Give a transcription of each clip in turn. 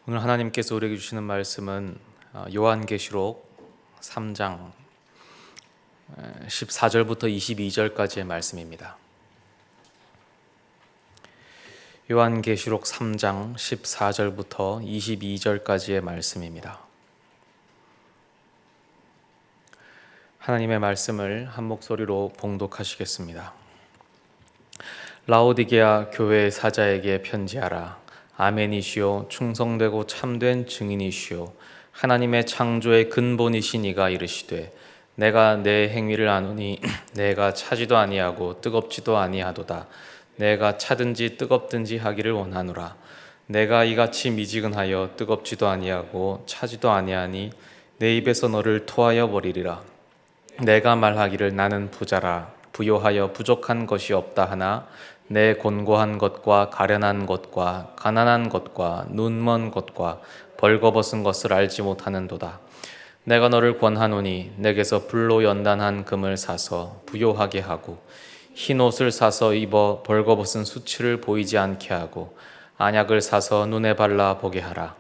오늘 하나님께서 우리에게 주시는 말씀은 요한계시록 3장 14절부터 22절까지의 말씀입니다. 요한계시록 3장 14절부터 22절까지의 말씀입니다. 하나님의 말씀을 한 목소리로 봉독하시겠습니다. 라오디게아 교회의 사자에게 편지하라. 아멘이시오, 충성되고 참된 증인이시오, 하나님의 창조의 근본이신 이가 이르시되 내가 내 행위를 아노니 내가 차지도 아니하고 뜨겁지도 아니하도다. 내가 차든지 뜨겁든지 하기를 원하노라. 내가 이같이 미지근하여 뜨겁지도 아니하고 차지도 아니하니 내 입에서 너를 토하여 버리리라. 내가 말하기를 나는 부자라, 부요하여 부족한 것이 없다 하나 내 곤고한 것과 가련한 것과 가난한 것과 눈먼 것과 벌거벗은 것을 알지 못하는도다. 내가 너를 권하노니 내게서 불로 연단한 금을 사서 부요하게 하고 흰 옷을 사서 입어 벌거벗은 수치를 보이지 않게 하고 안약을 사서 눈에 발라 보게 하라.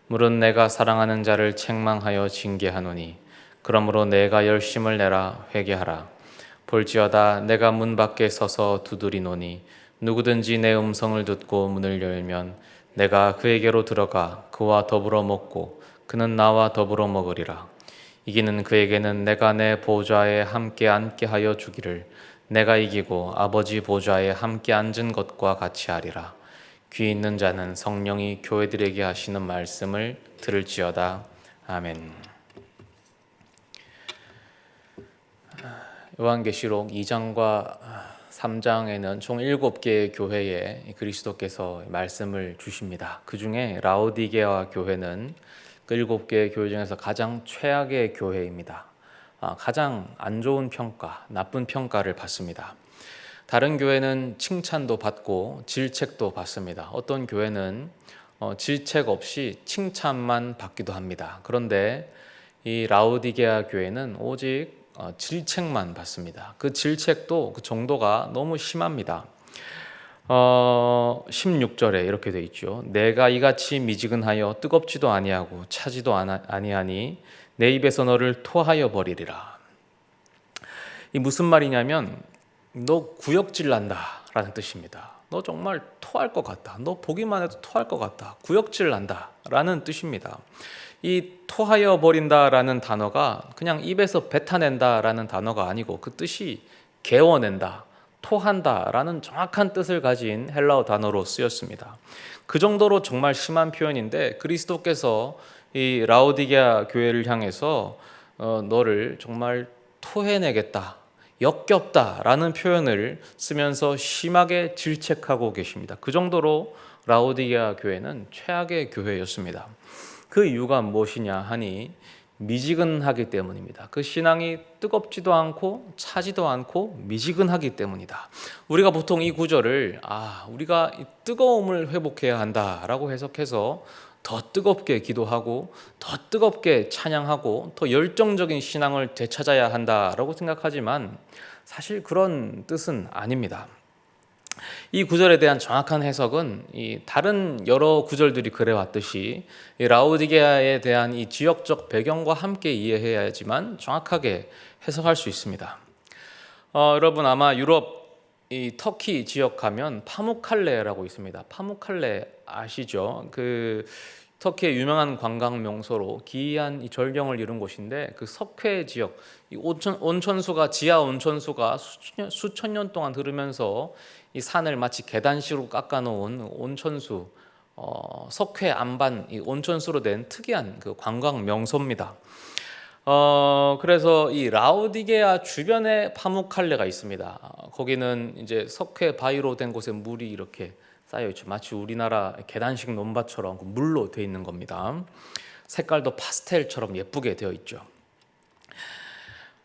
물은 내가 사랑하는 자를 책망하여 징계하노니 그러므로 내가 열심을 내라 회개하라. 볼지어다 내가 문 밖에 서서 두드리노니 누구든지 내 음성을 듣고 문을 열면 내가 그에게로 들어가 그와 더불어 먹고 그는 나와 더불어 먹으리라. 이기는 그에게는 내가 내 보좌에 함께 앉게 하여 주기를 내가 이기고 아버지 보좌에 함께 앉은 것과 같이 하리라. 귀 있는 자는 성령이 교회들에게 하시는 말씀을 들을지어다. 아멘. 요한계시록 2장과 3장에는 총 7개의 교회에 그리스도께서 말씀을 주십니다. 그 중에 라오디게아 교회는 그 7개의 교회 중에서 가장 최악의 교회입니다. 가장 안 좋은 평가, 나쁜 평가를 받습니다. 다른 교회는 칭찬도 받고 질책도 받습니다. 어떤 교회는 질책 없이 칭찬만 받기도 합니다. 그런데 이 라오디게아 교회는 오직 질책만 받습니다. 그 질책도 그 정도가 너무 심합니다. 16절에 이렇게 되어 있죠. 내가 이같이 미지근하여 뜨겁지도 아니하고 차지도 아니하니 내 입에서 너를 토하여 버리리라. 이 무슨 말이냐면 너 구역질 난다 라는 뜻입니다. 너 정말 토할 것 같다. 너 보기만 해도 토할 것 같다. 구역질 난다 라는 뜻입니다. 이 토하여 버린다라는 단어가 그냥 입에서 뱉어낸다라는 단어가 아니고 그 뜻이 개워낸다, 토한다라는 정확한 뜻을 가진 헬라어 단어로 쓰였습니다. 그 정도로 정말 심한 표현인데 그리스도께서 이 라오디게아 교회를 향해서 너를 정말 토해내겠다, 역겹다라는 표현을 쓰면서 심하게 질책하고 계십니다. 그 정도로 라오디게아 교회는 최악의 교회였습니다. 그 이유가 무엇이냐 하니 미지근하기 때문입니다. 그 신앙이 뜨겁지도 않고 차지도 않고 미지근하기 때문이다. 우리가 보통 이 구절을 우리가 이 뜨거움을 회복해야 한다라고 해석해서 더 뜨겁게 기도하고 더 뜨겁게 찬양하고 더 열정적인 신앙을 되찾아야 한다라고 생각하지만 사실 그런 뜻은 아닙니다. 이 구절에 대한 정확한 해석은 이 다른 여러 구절들이 그래왔듯이 이 라오디게아에 대한 이 지역적 배경과 함께 이해해야지만 정확하게 해석할 수 있습니다. 여러분 아마 유럽 이 터키 지역 가면 파무칼레라고 있습니다. 파무칼레 아시죠? 그 터키의 유명한 관광 명소로 기이한 이 절경을 이룬 곳인데 그 석회 지역, 이 온천수가 지하 온천수가 수천 년 동안 흐르면서 이 산을 마치 계단식으로 깎아놓은 온천수, 석회 안반 이 온천수로 된 특이한 그 관광 명소입니다. 그래서 이 라오디게아 주변에 파무칼레가 있습니다. 거기는 이제 석회 바위로 된 곳에 물이 이렇게 쌓여 있죠. 마치 우리나라 계단식 논밭처럼 물로 되어 있는 겁니다. 색깔도 파스텔처럼 예쁘게 되어 있죠.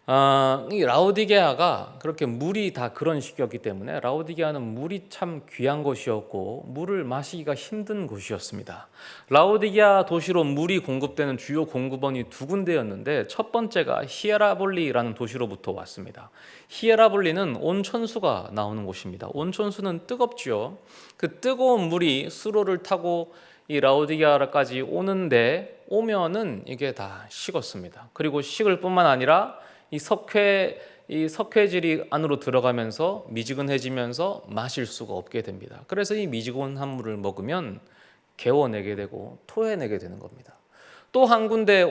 이 라오디게아가 그렇게 물이 다 그런 식이었기 때문에 라오디게아는 물이 참 귀한 곳이었고 물을 마시기가 힘든 곳이었습니다. 라오디게아 도시로 물이 공급되는 주요 공급원이 두 군데였는데 첫 번째가 히에라볼리라는 도시로부터 왔습니다. 히에라볼리는 온천수가 나오는 곳입니다. 온천수는 뜨겁지요. 그 뜨거운 물이 수로를 타고 이 라오디게아까지 오면은 이게 다 식었습니다. 그리고 식을 뿐만 아니라 이 석회질이 안으로 들어가면서 미지근해지면서 마실 수가 없게 됩니다. 그래서 이 미지근한 물을 먹으면 개워내게 되고 토해내게 되는 겁니다. 또 한 군데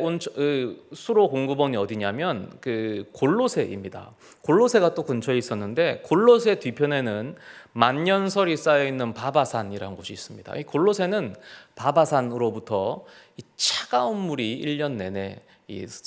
수로 공급원이 어디냐면 그 골로새입니다. 골로새가 또 근처에 있었는데 골로새 뒤편에는 만년설이 쌓여 있는 바바산이라는 곳이 있습니다. 이 골로새는 바바산으로부터 이 차가운 물이 1년 내내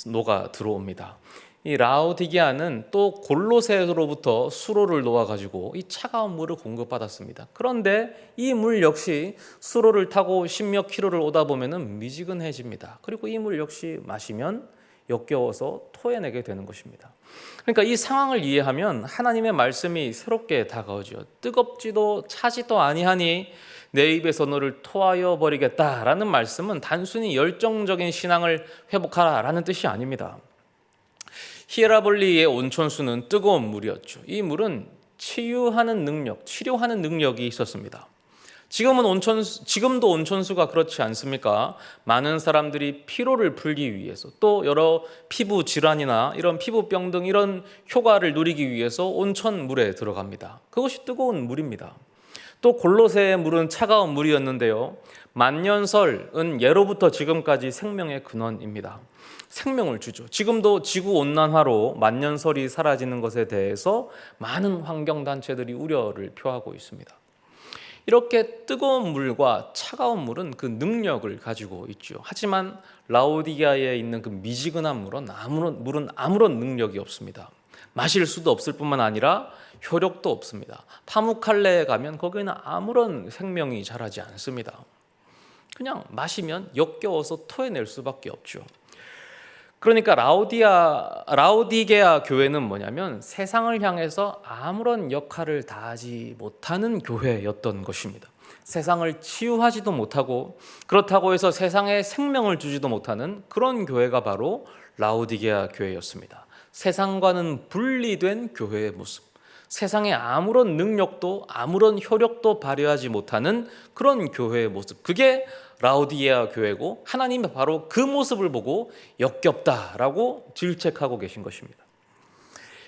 녹아 들어옵니다. 이 라오디게아는 또 골로새로부터 수로를 놓아가지고 이 차가운 물을 공급받았습니다. 그런데 이 물 역시 수로를 타고 십몇 킬로를 오다 보면은 미지근해집니다. 그리고 이 물 역시 마시면 역겨워서 토해내게 되는 것입니다. 그러니까 이 상황을 이해하면 하나님의 말씀이 새롭게 다가오죠. 뜨겁지도 차지도 아니하니 내 입에서 너를 토하여 버리겠다라는 말씀은 단순히 열정적인 신앙을 회복하라라는 뜻이 아닙니다. 히에라볼리의 온천수는 뜨거운 물이었죠. 이 물은 치료하는 능력이 있었습니다. 지금도 온천수가 그렇지 않습니까? 많은 사람들이 피로를 풀기 위해서 또 여러 피부 질환이나 이런 피부병 등 이런 효과를 누리기 위해서 온천물에 들어갑니다. 그것이 뜨거운 물입니다. 또 골로새의 물은 차가운 물이었는데요. 만년설은 예로부터 지금까지 생명의 근원입니다. 생명을 주죠. 지금도 지구온난화로 만년설이 사라지는 것에 대해서 많은 환경단체들이 우려를 표하고 있습니다. 이렇게 뜨거운 물과 차가운 물은 그 능력을 가지고 있죠. 하지만 라오디게아에 있는 그 미지근한 물은 아무런 능력이 없습니다. 마실 수도 없을 뿐만 아니라 효력도 없습니다. 파묵칼레에 가면 거기는 아무런 생명이 자라지 않습니다. 그냥 마시면 역겨워서 토해낼 수밖에 없죠. 그러니까 라오디게아 교회는 뭐냐면 세상을 향해서 아무런 역할을 다하지 못하는 교회였던 것입니다. 세상을 치유하지도 못하고 그렇다고 해서 세상에 생명을 주지도 못하는 그런 교회가 바로 라오디게아 교회였습니다. 세상과는 분리된 교회의 모습, 세상에 아무런 능력도 아무런 효력도 발휘하지 못하는 그런 교회의 모습, 그게 라오디게아 교회고 하나님이 바로 그 모습을 보고 역겹다라고 질책하고 계신 것입니다.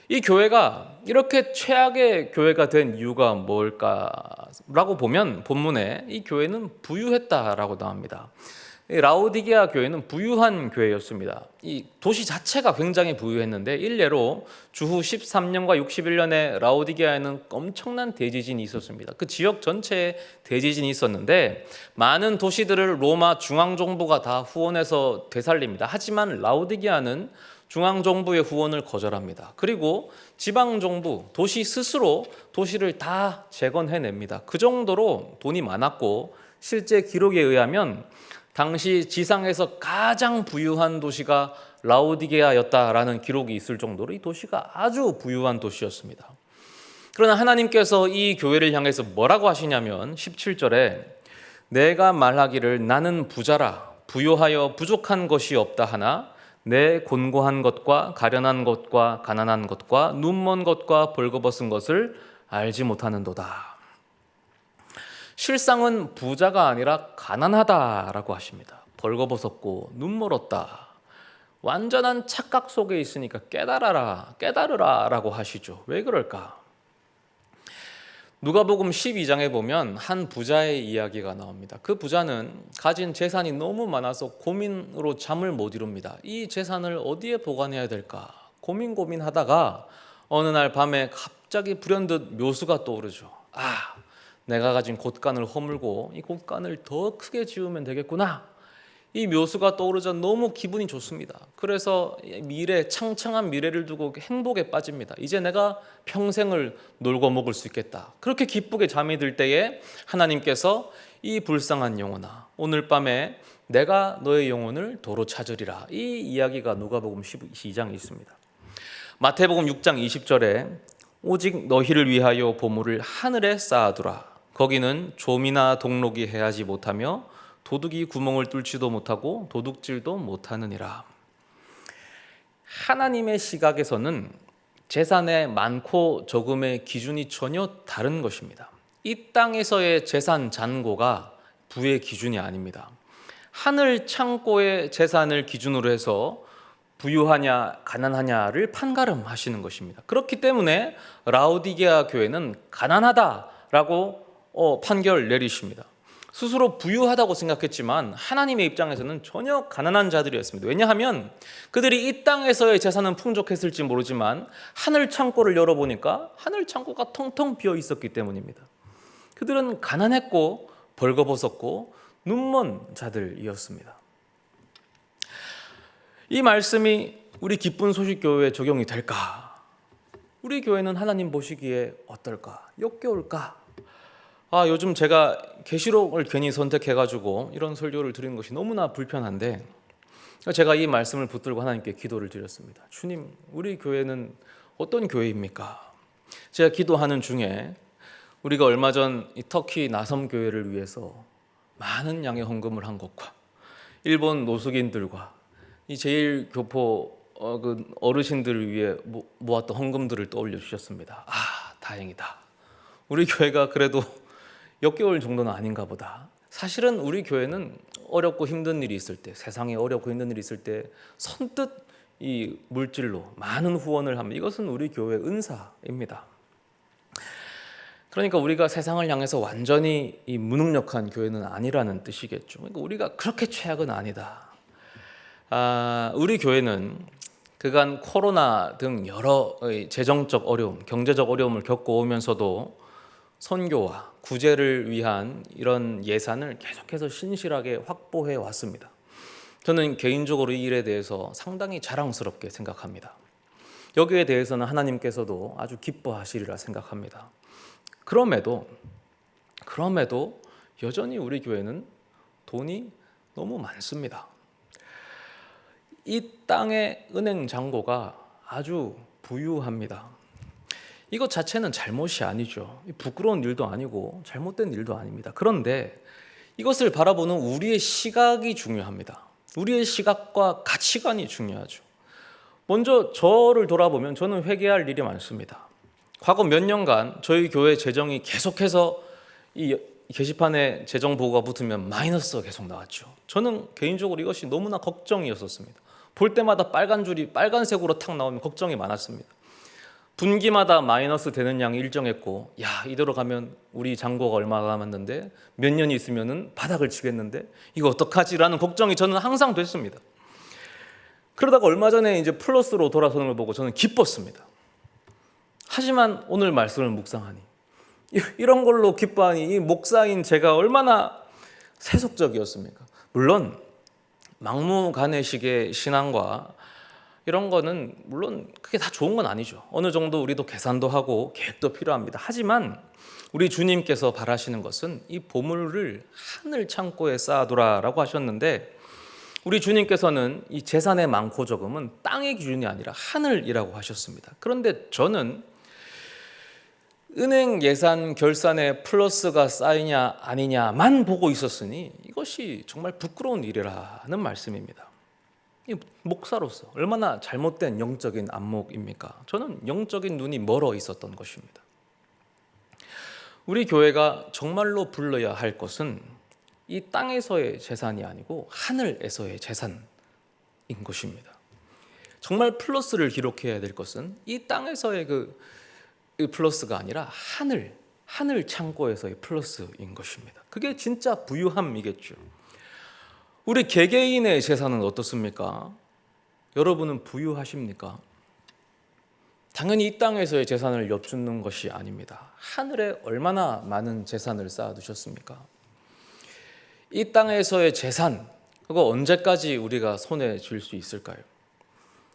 이 교회가 이렇게 최악의 교회가 된 이유가 뭘까라고 보면 본문에 이 교회는 부유했다라고 나옵니다. 라오디게아 교회는 부유한 교회였습니다. 이 도시 자체가 굉장히 부유했는데 일례로 주후 13년과 61년에 라오디게아에는 엄청난 대지진이 있었습니다. 그 지역 전체에 대지진이 있었는데 많은 도시들을 로마 중앙정부가 다 후원해서 되살립니다. 하지만 라오디게아는 중앙정부의 후원을 거절합니다. 그리고 지방정부, 도시 스스로 도시를 다 재건해냅니다. 그 정도로 돈이 많았고 실제 기록에 의하면 당시 지상에서 가장 부유한 도시가 라오디게아였다라는 기록이 있을 정도로 이 도시가 아주 부유한 도시였습니다. 그러나 하나님께서 이 교회를 향해서 뭐라고 하시냐면 17절에 내가 말하기를 나는 부자라 부요하여 부족한 것이 없다 하나 내 곤고한 것과 가련한 것과 가난한 것과 눈먼 것과 벌거벗은 것을 알지 못하는도다. 실상은 부자가 아니라 가난하다라고 하십니다. 벌거벗었고 눈멀었다. 완전한 착각 속에 있으니까 깨달으라라고 하시죠. 왜 그럴까? 누가복음 12장에 보면 한 부자의 이야기가 나옵니다. 그 부자는 가진 재산이 너무 많아서 고민으로 잠을 못 이룹니다. 이 재산을 어디에 보관해야 될까? 고민하다가 어느 날 밤에 갑자기 불현듯 묘수가 떠오르죠. 내가 가진 곳간을 허물고 이 곳간을 더 크게 지으면 되겠구나. 이 묘수가 떠오르자 너무 기분이 좋습니다. 그래서 창창한 미래를 두고 행복에 빠집니다. 이제 내가 평생을 놀고 먹을 수 있겠다. 그렇게 기쁘게 잠이 들 때에 하나님께서 이 불쌍한 영혼아, 오늘 밤에 내가 너의 영혼을 도로 찾으리라. 이 이야기가 누가복음 12장에 있습니다. 마태복음 6장 20절에 오직 너희를 위하여 보물을 하늘에 쌓아두라. 거기는 좀이나 동록이 해하지 못하며 도둑이 구멍을 뚫지도 못하고 도둑질도 못하느니라. 하나님의 시각에서는 재산의 많고 적음의 기준이 전혀 다른 것입니다. 이 땅에서의 재산 잔고가 부의 기준이 아닙니다. 하늘 창고의 재산을 기준으로 해서 부유하냐 가난하냐를 판가름하시는 것입니다. 그렇기 때문에 라오디게아 교회는 가난하다라고 판결 내리십니다. 스스로 부유하다고 생각했지만 하나님의 입장에서는 전혀 가난한 자들이었습니다. 왜냐하면 그들이 이 땅에서의 재산은 풍족했을지 모르지만 하늘 창고를 열어보니까 하늘 창고가 텅텅 비어 있었기 때문입니다. 그들은 가난했고 벌거벗었고 눈먼 자들이었습니다. 이 말씀이 우리 기쁜 소식 교회에 적용이 될까? 우리 교회는 하나님 보시기에 어떨까? 역겨울까? 요즘 제가 계시록을 괜히 선택해가지고 이런 설교를 드리는 것이 너무나 불편한데 제가 이 말씀을 붙들고 하나님께 기도를 드렸습니다. 주님, 우리 교회는 어떤 교회입니까? 제가 기도하는 중에 우리가 얼마 전 이 터키 나섬 교회를 위해서 많은 양의 헌금을 한 것과 일본 노숙인들과 이 제1교포 그 어르신들을 위해 모았던 헌금들을 떠올려 주셨습니다. 다행이다. 우리 교회가 그래도 역겨울 정도는 아닌가 보다. 사실은 우리 교회는 어렵고 힘든 일이 있을 때, 세상에 어렵고 힘든 일이 있을 때 선뜻 이 물질로 많은 후원을 합니다. 이것은 우리 교회의 은사입니다. 그러니까 우리가 세상을 향해서 완전히 이 무능력한 교회는 아니라는 뜻이겠죠. 그러니까 우리가 그렇게 최악은 아니다. 우리 교회는 그간 코로나 등 여러 재정적 어려움, 경제적 어려움을 겪어오면서도 선교와 구제를 위한 이런 예산을 계속해서 신실하게 확보해 왔습니다. 저는 개인적으로 이 일에 대해서 상당히 자랑스럽게 생각합니다. 여기에 대해서는 하나님께서도 아주 기뻐하시리라 생각합니다. 그럼에도 여전히 우리 교회는 돈이 너무 많습니다. 이 땅의 은행 잔고가 아주 부유합니다. 이것 자체는 잘못이 아니죠. 부끄러운 일도 아니고 잘못된 일도 아닙니다. 그런데 이것을 바라보는 우리의 시각이 중요합니다. 우리의 시각과 가치관이 중요하죠. 먼저 저를 돌아보면 저는 회개할 일이 많습니다. 과거 몇 년간 저희 교회 재정이 계속해서 이 게시판에 재정 보고가 붙으면 마이너스가 계속 나왔죠. 저는 개인적으로 이것이 너무나 걱정이었었습니다. 볼 때마다 빨간 줄이 빨간색으로 탁 나오면 걱정이 많았습니다. 분기마다 마이너스 되는 양이 일정했고, 이대로 가면 우리 잔고가 얼마 남았는데 몇 년이 있으면 바닥을 치겠는데 이거 어떡하지라는 걱정이 저는 항상 됐습니다. 그러다가 얼마 전에 이제 플러스로 돌아서는 걸 보고 저는 기뻤습니다. 하지만 오늘 말씀을 묵상하니 이런 걸로 기뻐하니 이 목사인 제가 얼마나 세속적이었습니까? 물론 막무가내식의 신앙과 이런 거는 물론 그게 다 좋은 건 아니죠. 어느 정도 우리도 계산도 하고 계획도 필요합니다. 하지만 우리 주님께서 바라시는 것은 이 보물을 하늘 창고에 쌓아두라라고 하셨는데 우리 주님께서는 이 재산의 많고 적음은 땅의 기준이 아니라 하늘이라고 하셨습니다. 그런데 저는 은행 예산 결산에 플러스가 쌓이냐 아니냐만 보고 있었으니 이것이 정말 부끄러운 일이라는 말씀입니다. 이 목사로서 얼마나 잘못된 영적인 안목입니까? 저는 영적인 눈이 멀어 있었던 것입니다. 우리 교회가 정말로 불러야 할 것은 이 땅에서의 재산이 아니고 하늘에서의 재산인 것입니다. 정말 플러스를 기록해야 될 것은 이 땅에서의 그 플러스가 아니라 하늘 창고에서의 플러스인 것입니다. 그게 진짜 부유함이겠죠. 우리 개개인의 재산은 어떻습니까? 여러분은 부유하십니까? 당연히 이 땅에서의 재산을 엿주는 것이 아닙니다. 하늘에 얼마나 많은 재산을 쌓아두셨습니까? 이 땅에서의 재산, 그거 언제까지 우리가 손에 쥘 수 있을까요?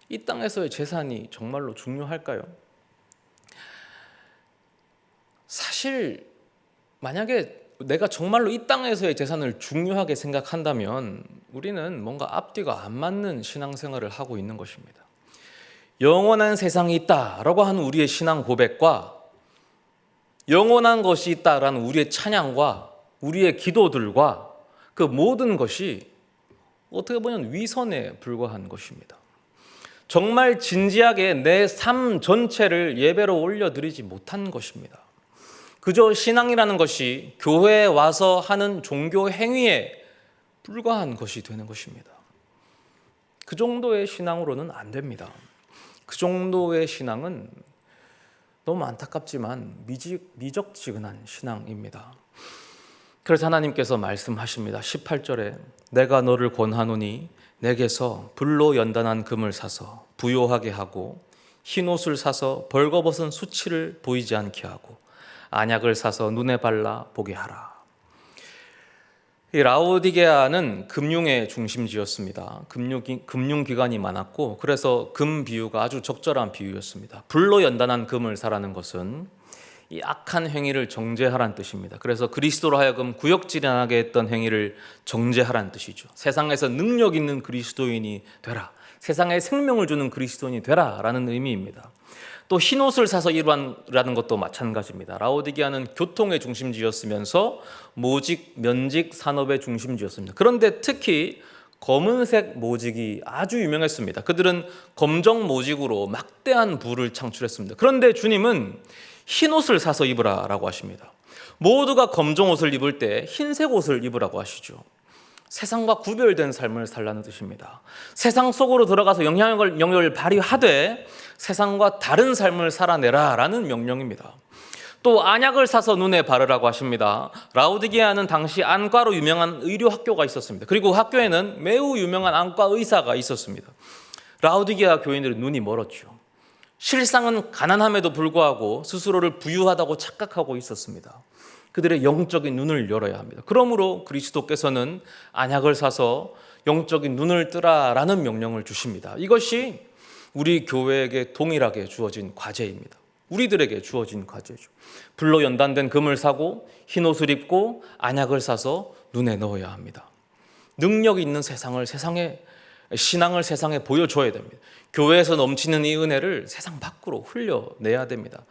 이 땅에서의 재산이 정말로 중요할까요? 사실 만약에 내가 정말로 이 땅에서의 재산을 중요하게 생각한다면 우리는 뭔가 앞뒤가 안 맞는 신앙생활을 하고 있는 것입니다. 영원한 세상이 있다라고 하는 우리의 신앙 고백과 영원한 것이 있다라는 우리의 찬양과 우리의 기도들과 그 모든 것이 어떻게 보면 위선에 불과한 것입니다. 정말 진지하게 내 삶 전체를 예배로 올려드리지 못한 것입니다. 그저 신앙이라는 것이 교회에 와서 하는 종교 행위에 불과한 것이 되는 것입니다. 그 정도의 신앙으로는 안 됩니다. 그 정도의 신앙은 너무 안타깝지만 미적지근한 신앙입니다. 그래서 하나님께서 말씀하십니다. 18절에 내가 너를 권하노니 내게서 불로 연단한 금을 사서 부요하게 하고 흰옷을 사서 벌거벗은 수치를 보이지 않게 하고 안약을 사서 눈에 발라 보게 하라. 이 라오디게아는 금융의 중심지였습니다. 금융기관이 많았고 그래서 금 비유가 아주 적절한 비유였습니다. 불로 연단한 금을 사라는 것은 이 악한 행위를 정죄하라는 뜻입니다. 그래서 그리스도로 하여금 구역질환하게 했던 행위를 정죄하라는 뜻이죠. 세상에서 능력 있는 그리스도인이 되라. 세상에 생명을 주는 그리스도인이 되라 라는 의미입니다. 또 흰옷을 사서 일하는 것도 마찬가지입니다. 라오디게아는 교통의 중심지였으면서 모직, 면직 산업의 중심지였습니다. 그런데 특히 검은색 모직이 아주 유명했습니다. 그들은 검정 모직으로 막대한 부를 창출했습니다. 그런데 주님은 흰옷을 사서 입으라라고 하십니다. 모두가 검정 옷을 입을 때 흰색 옷을 입으라고 하시죠. 세상과 구별된 삶을 살라는 뜻입니다. 세상 속으로 들어가서 영향력을 발휘하되 세상과 다른 삶을 살아내라라는 명령입니다. 또 안약을 사서 눈에 바르라고 하십니다. 라오디게아는 당시 안과로 유명한 의료 학교가 있었습니다. 그리고 학교에는 매우 유명한 안과 의사가 있었습니다. 라오디게아 교인들은 눈이 멀었죠. 실상은 가난함에도 불구하고 스스로를 부유하다고 착각하고 있었습니다. 그들의 영적인 눈을 열어야 합니다. 그러므로 그리스도께서는 안약을 사서 영적인 눈을 뜨라라는 명령을 주십니다. 이것이 우리 교회에게 동일하게 주어진 과제입니다. 우리들에게 주어진 과제죠. 불로 연단된 금을 사고 흰옷을 입고 안약을 사서 눈에 넣어야 합니다. 능력 있는 신앙을 세상에 보여줘야 됩니다. 교회에서 넘치는 이 은혜를 세상 밖으로 흘려내야 됩니다.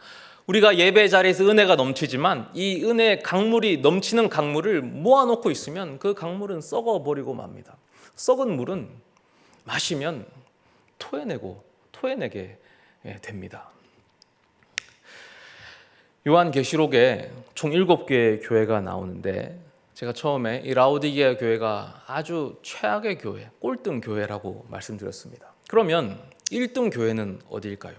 우리가 예배 자리에서 은혜가 넘치지만 이 은혜의 강물이 넘치는 강물을 모아놓고 있으면 그 강물은 썩어버리고 맙니다. 썩은 물은 마시면 토해내게 됩니다. 요한계시록에 총 7개의 교회가 나오는데 제가 처음에 이 라오디게아 교회가 아주 최악의 교회, 꼴등 교회라고 말씀드렸습니다. 그러면 1등 교회는 어디일까요?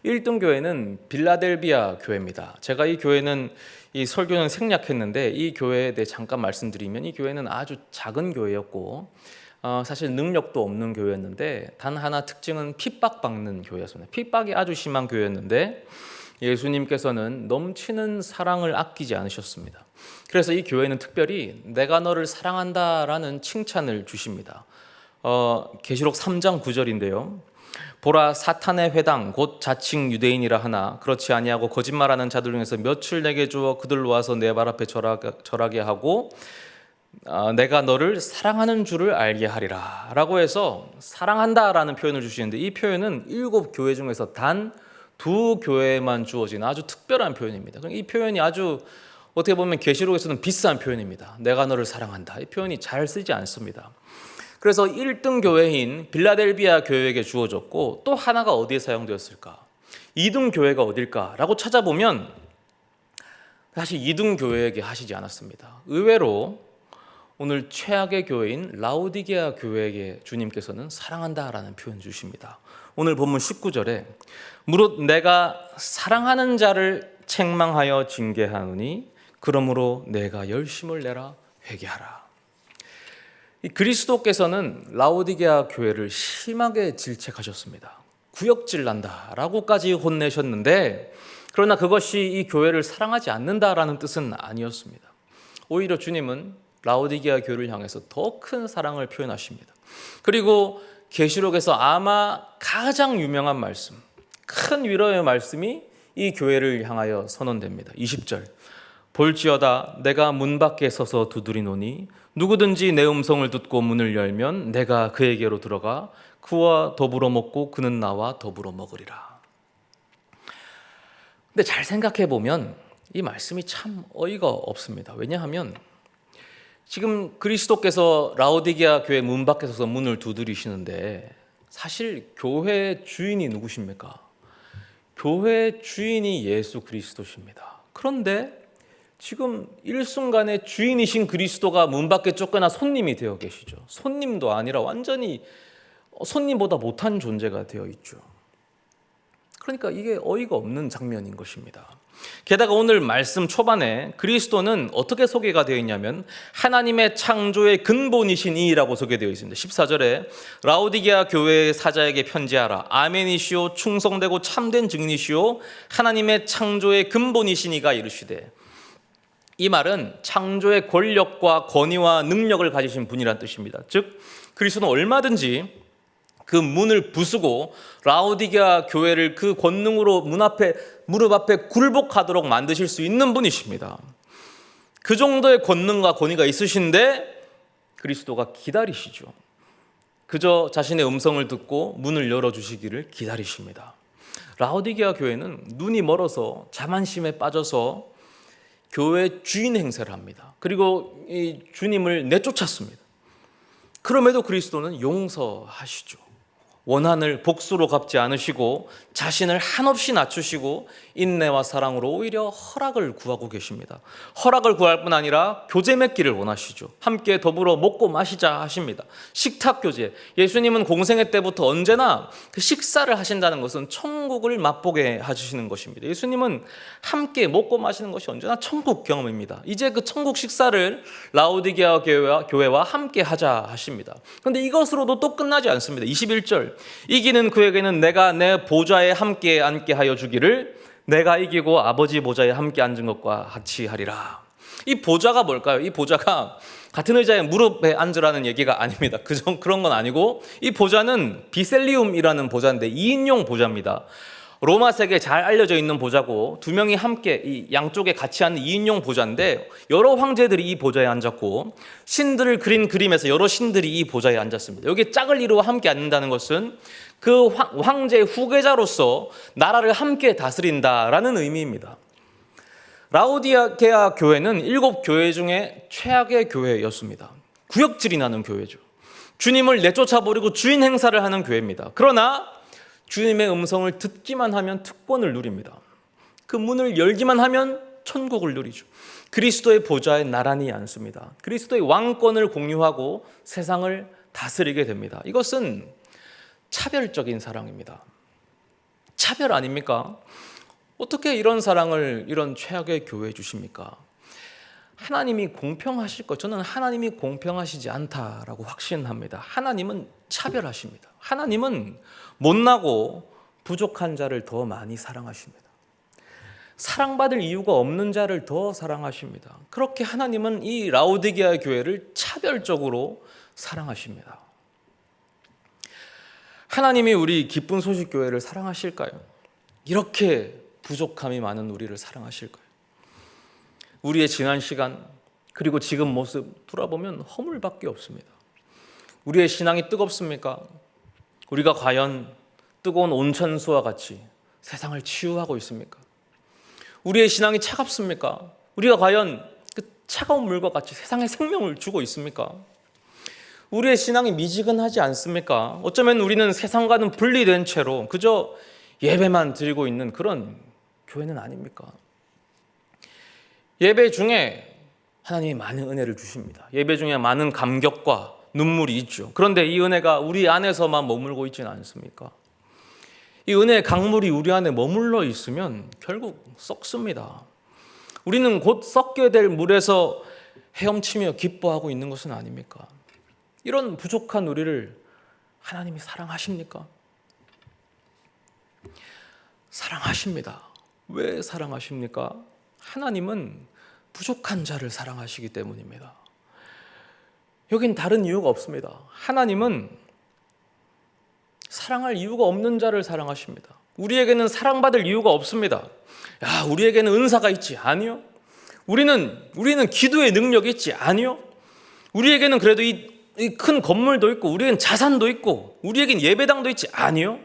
1등 교회는 빌라델비아 교회입니다. 제가 이 교회는 이 설교는 생략했는데 이 교회에 대해 잠깐 말씀드리면 이 교회는 아주 작은 교회였고 사실 능력도 없는 교회였는데 단 하나 특징은 핍박받는 교회였습니다. 핍박이 아주 심한 교회였는데 예수님께서는 넘치는 사랑을 아끼지 않으셨습니다. 그래서 이 교회는 특별히 내가 너를 사랑한다라는 칭찬을 주십니다. 계시록 3장 9절인데요. 보라 사탄의 회당 곧 자칭 유대인이라 하나 그렇지 아니하고 거짓말하는 자들 중에서 몇을 내게 주어 그들로 와서 내 발 앞에 절하게 하고 내가 너를 사랑하는 줄을 알게 하리라 라고 해서 사랑한다라는 표현을 주시는데 이 표현은 7교회 중에서 단 2교회에만 주어진 아주 특별한 표현입니다. 이 표현이 아주 어떻게 보면 계시록에서는 비싼 표현입니다. 내가 너를 사랑한다. 이 표현이 잘 쓰지 않습니다. 그래서 1등 교회인 빌라델비아 교회에게 주어졌고 또 하나가 어디에 사용되었을까? 2등 교회가 어딜까라고 찾아보면 사실 2등 교회에게 하시지 않았습니다. 의외로 오늘 최악의 교회인 라오디게아 교회에게 주님께서는 사랑한다라는 표현 주십니다. 오늘 본문 19절에 무릇 내가 사랑하는 자를 책망하여 징계하노니 그러므로 내가 열심을 내라 회개하라. 그리스도께서는 라오디게아 교회를 심하게 질책하셨습니다. 구역질 난다라고까지 혼내셨는데 그러나 그것이 이 교회를 사랑하지 않는다라는 뜻은 아니었습니다. 오히려 주님은 라오디게아 교회를 향해서 더 큰 사랑을 표현하십니다. 그리고 계시록에서 아마 가장 유명한 말씀, 큰 위로의 말씀이 이 교회를 향하여 선언됩니다. 20절 볼지어다 내가 문 밖에 서서 두드리노니 누구든지 내 음성을 듣고 문을 열면 내가 그에게로 들어가 그와 더불어 먹고 그는 나와 더불어 먹으리라. 근데 잘 생각해 보면 이 말씀이 참 어이가 없습니다. 왜냐하면 지금 그리스도께서 라오디게아 교회 문 밖에 서서 문을 두드리시는데 사실 교회 주인이 누구십니까? 교회 주인이 예수 그리스도십니다. 그런데 지금 일순간에 주인이신 그리스도가 문 밖에 쫓겨나 손님이 되어 계시죠. 손님도 아니라 완전히 손님보다 못한 존재가 되어 있죠. 그러니까 이게 어이가 없는 장면인 것입니다. 게다가 오늘 말씀 초반에 그리스도는 어떻게 소개가 되어 있냐면 하나님의 창조의 근본이신 이라고 소개되어 있습니다. 14절에 라오디게아 교회의 사자에게 편지하라. 아멘이시오 충성되고 참된 증인이시오 하나님의 창조의 근본이신 이가 이르시되, 이 말은 창조의 권력과 권위와 능력을 가지신 분이란 뜻입니다. 즉 그리스도는 얼마든지 그 문을 부수고 라오디게아 교회를 그 권능으로 무릎 앞에 굴복하도록 만드실 수 있는 분이십니다. 그 정도의 권능과 권위가 있으신데 그리스도가 기다리시죠. 그저 자신의 음성을 듣고 문을 열어주시기를 기다리십니다. 라오디게아 교회는 눈이 멀어서 자만심에 빠져서 교회 주인 행세를 합니다. 그리고 이 주님을 내쫓았습니다. 그럼에도 그리스도는 용서하시죠. 원한을 복수로 갚지 않으시고 자신을 한없이 낮추시고 인내와 사랑으로 오히려 허락을 구하고 계십니다. 허락을 구할 뿐 아니라 교제 맺기를 원하시죠. 함께 더불어 먹고 마시자 하십니다. 식탁 교제. 예수님은 공생애 때부터 언제나 그 식사를 하신다는 것은 천국을 맛보게 해주시는 것입니다. 예수님은 함께 먹고 마시는 것이 언제나 천국 경험입니다. 이제 그 천국 식사를 라오디게아 교회와 함께 하자 하십니다. 그런데 이것으로도 또 끝나지 않습니다. 21절 이기는 그에게는 내가 내 보좌에 함께 앉게 하여 주기를 내가 이기고 아버지 보좌에 함께 앉은 것과 같이 하리라. 이 보좌가 뭘까요? 이 보좌가 같은 의자에 무릎에 앉으라는 얘기가 아닙니다. 그런 건 아니고 이 보좌는 비셀리움이라는 보좌인데 2인용 보좌입니다. 로마색에 잘 알려져 있는 보좌고 두 명이 함께 이 양쪽에 같이 앉는 2인용 보좌인데 여러 황제들이 이 보좌에 앉았고 신들을 그린 그림에서 여러 신들이 이 보좌에 앉았습니다. 여기 짝을 이루어 함께 앉는다는 것은 그 황제의 후계자로서 나라를 함께 다스린다라는 의미입니다. 라오디게아 교회는 7교회 중에 최악의 교회였습니다. 구역질이 나는 교회죠. 주님을 내쫓아버리고 주인 행사를 하는 교회입니다. 그러나 주님의 음성을 듣기만 하면 특권을 누립니다. 그 문을 열기만 하면 천국을 누리죠. 그리스도의 보좌에 나란히 앉습니다. 그리스도의 왕권을 공유하고 세상을 다스리게 됩니다. 이것은 차별적인 사랑입니다. 차별 아닙니까? 어떻게 이런 사랑을 이런 최악의 교회에 주십니까? 하나님이 공평하실 것, 저는 하나님이 공평하시지 않다라고 확신합니다. 하나님은 차별하십니다. 하나님은 못나고 부족한 자를 더 많이 사랑하십니다. 사랑받을 이유가 없는 자를 더 사랑하십니다. 그렇게 하나님은 이 라오디게아 교회를 차별적으로 사랑하십니다. 하나님이 우리 기쁜 소식 교회를 사랑하실까요? 이렇게 부족함이 많은 우리를 사랑하실까요? 우리의 지난 시간 그리고 지금 모습 돌아보면 허물밖에 없습니다. 우리의 신앙이 뜨겁습니까? 우리가 과연 뜨거운 온천수와 같이 세상을 치유하고 있습니까? 우리의 신앙이 차갑습니까? 우리가 과연 그 차가운 물과 같이 세상에 생명을 주고 있습니까? 우리의 신앙이 미지근하지 않습니까? 어쩌면 우리는 세상과는 분리된 채로 그저 예배만 드리고 있는 그런 교회는 아닙니까? 예배 중에 하나님이 많은 은혜를 주십니다. 예배 중에 많은 감격과 눈물이 있죠. 그런데 이 은혜가 우리 안에서만 머물고 있지는 않습니까? 이 은혜의 강물이 우리 안에 머물러 있으면 결국 썩습니다. 우리는 곧 썩게 될 물에서 헤엄치며 기뻐하고 있는 것은 아닙니까? 이런 부족한 우리를 하나님이 사랑하십니까? 사랑하십니다. 왜 사랑하십니까? 하나님은 부족한 자를 사랑하시기 때문입니다. 여긴 다른 이유가 없습니다. 하나님은 사랑할 이유가 없는 자를 사랑하십니다. 우리에게는 사랑받을 이유가 없습니다. 야, 우리에게는 은사가 있지? 아니요. 우리는 기도의 능력이 있지? 아니요. 우리에게는 그래도 이 큰 건물도 있고 우리에겐 자산도 있고 우리에겐 예배당도 있지. 아니요.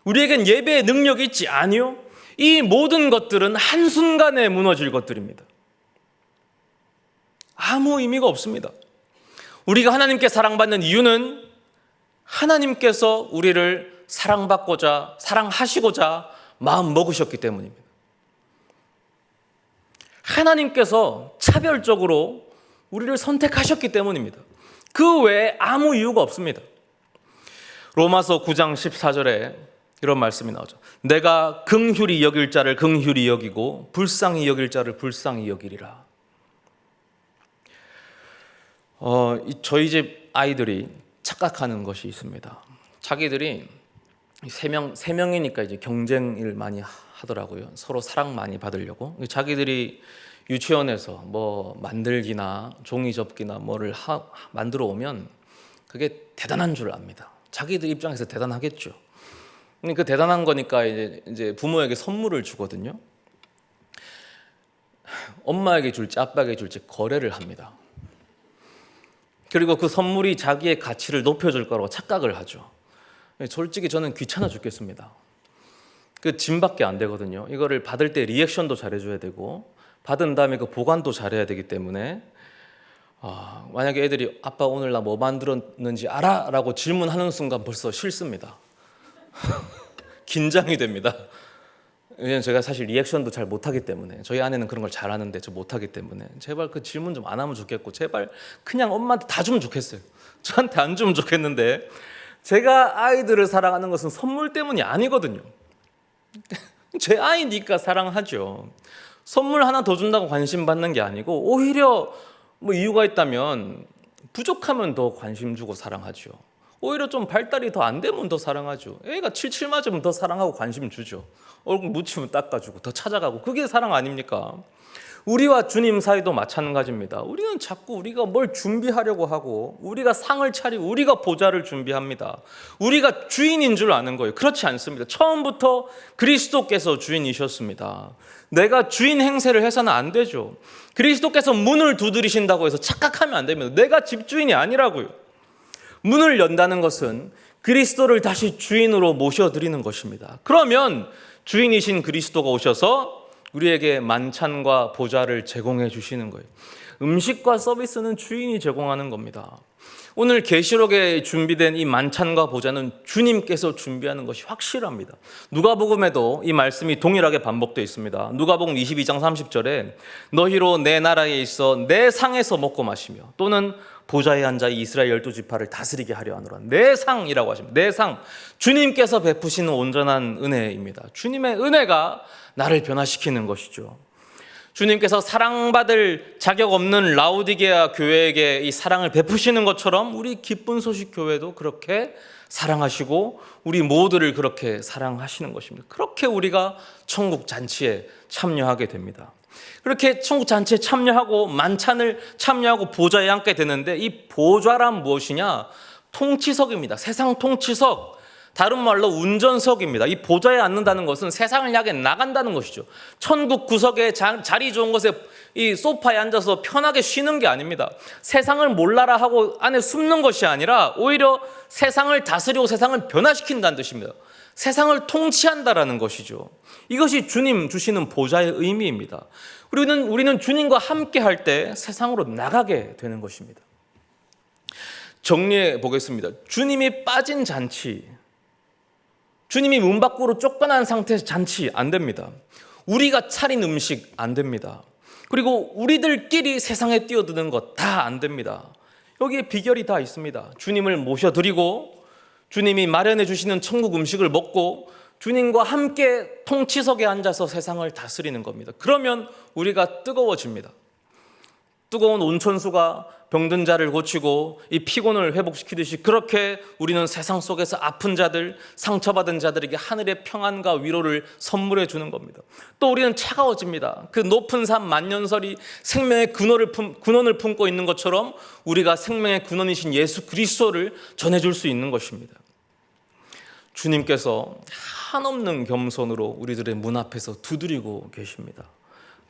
우리에겐 예배의 능력이 있지. 아니요. 이 모든 것들은 한순간에 무너질 것들입니다. 아무 의미가 없습니다. 우리가 하나님께 사랑받는 이유는 하나님께서 우리를 사랑받고자, 사랑하시고자 마음 먹으셨기 때문입니다. 하나님께서 차별적으로 우리를 선택하셨기 때문입니다. 그 외에 아무 이유가 없습니다. 로마서 9장 14절에 이런 말씀이 나오죠. 내가 긍휼히 여길 자를 긍휼히 여기고 불쌍히 여길 자를 불쌍히 여기리라. 저희 집 아이들이 착각하는 것이 있습니다. 자기들이 세 명이니까 이제 경쟁을 많이 하더라고요. 서로 사랑 많이 받으려고. 자기들이 유치원에서 뭐 만들기나 종이 접기나 뭐를 만들어 오면 그게 대단한 줄 압니다. 자기들 입장에서 대단하겠죠. 그 대단한 거니까 이제 부모에게 선물을 주거든요. 엄마에게 줄지 아빠에게 줄지 거래를 합니다. 그리고 그 선물이 자기의 가치를 높여줄 거라고 착각을 하죠. 솔직히 저는 귀찮아 죽겠습니다. 그 짐밖에 안 되거든요. 이거를 받을 때 리액션도 잘해줘야 되고 받은 다음에 그 보관도 잘해야 되기 때문에 만약에 애들이 아빠 오늘 나 뭐 만들었는지 알아? 라고 질문하는 순간 벌써 싫습니다. 긴장이 됩니다. 왜냐면 제가 사실 리액션도 잘 못하기 때문에 저희 아내는 그런 걸 잘하는데 저 못하기 때문에 제발 그 질문 좀 안 하면 좋겠고 제발 그냥 엄마한테 다 주면 좋겠어요. 저한테 안 주면 좋겠는데 제가 아이들을 사랑하는 것은 선물 때문이 아니거든요. 제 아이니까 사랑하죠. 선물 하나 더 준다고 관심 받는 게 아니고 오히려 뭐 이유가 있다면 부족하면 더 관심 주고 사랑하죠. 오히려 좀 발달이 더 안 되면 더 사랑하죠. 애가 칠칠 맞으면 더 사랑하고 관심 주죠. 얼굴 묻히면 닦아주고 더 찾아가고 그게 사랑 아닙니까? 우리와 주님 사이도 마찬가지입니다. 우리는 자꾸 우리가 뭘 준비하려고 하고 우리가 상을 차리고 우리가 보좌를 준비합니다. 우리가 주인인 줄 아는 거예요. 그렇지 않습니다. 처음부터 그리스도께서 주인이셨습니다. 내가 주인 행세를 해서는 안 되죠. 그리스도께서 문을 두드리신다고 해서 착각하면 안 됩니다. 내가 집주인이 아니라고요. 문을 연다는 것은 그리스도를 다시 주인으로 모셔드리는 것입니다. 그러면 주인이신 그리스도가 오셔서 우리에게 만찬과 보좌를 제공해 주시는 거예요. 음식과 서비스는 주인이 제공하는 겁니다. 오늘 계시록에 준비된 이 만찬과 보좌는 주님께서 준비하는 것이 확실합니다. 누가복음에도 이 말씀이 동일하게 반복되어 있습니다. 누가복음 22장 30절에 너희로 내 나라에 있어 내 상에서 먹고 마시며 또는 보좌에 앉아 이스라엘 12지파를 다스리게 하려 하노라. 내 상이라고 하십니다. 내 상, 주님께서 베푸시는 온전한 은혜입니다. 주님의 은혜가 나를 변화시키는 것이죠. 주님께서 사랑받을 자격 없는 라오디게아 교회에게 이 사랑을 베푸시는 것처럼 우리 기쁜 소식 교회도 그렇게 사랑하시고 우리 모두를 그렇게 사랑하시는 것입니다. 그렇게 우리가 천국 잔치에 참여하게 됩니다. 그렇게 천국 잔치에 참여하고 만찬을 참여하고 보좌에 앉게 되는데 이 보좌란 무엇이냐? 통치석입니다. 세상 통치석. 다른 말로 운전석입니다. 이 보좌에 앉는다는 것은 세상을 향해 나간다는 것이죠. 천국 구석에 자리 좋은 곳에 이 소파에 앉아서 편하게 쉬는 게 아닙니다. 세상을 몰라라 하고 안에 숨는 것이 아니라 오히려 세상을 다스리고 세상을 변화시킨다는 뜻입니다. 세상을 통치한다라는 것이죠. 이것이 주님 주시는 보좌의 의미입니다. 우리는 주님과 함께 할 때 세상으로 나가게 되는 것입니다. 정리해 보겠습니다. 주님이 빠진 잔치, 주님이 문 밖으로 쫓겨난 상태에서 잔치 안 됩니다. 우리가 차린 음식 안 됩니다. 그리고 우리들끼리 세상에 뛰어드는 것 다 안 됩니다. 여기에 비결이 다 있습니다. 주님을 모셔드리고 주님이 마련해 주시는 천국 음식을 먹고 주님과 함께 통치석에 앉아서 세상을 다스리는 겁니다. 그러면 우리가 뜨거워집니다. 뜨거운 온천수가 병든 자를 고치고 이 피곤을 회복시키듯이 그렇게 우리는 세상 속에서 아픈 자들, 상처받은 자들에게 하늘의 평안과 위로를 선물해 주는 겁니다. 또 우리는 차가워집니다. 그 높은 산 만년설이 생명의 근원을 품고 있는 것처럼 우리가 생명의 근원이신 예수 그리스도를 전해줄 수 있는 것입니다. 주님께서 한없는 겸손으로 우리들의 문 앞에서 두드리고 계십니다.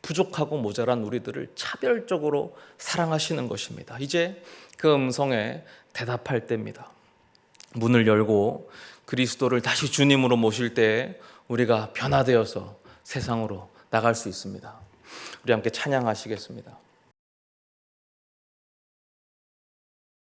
부족하고 모자란 우리들을 차별적으로 사랑하시는 것입니다. 이제 그 음성에 대답할 때입니다. 문을 열고 그리스도를 다시 주님으로 모실 때 우리가 변화되어서 세상으로 나갈 수 있습니다. 우리 함께 찬양하시겠습니다.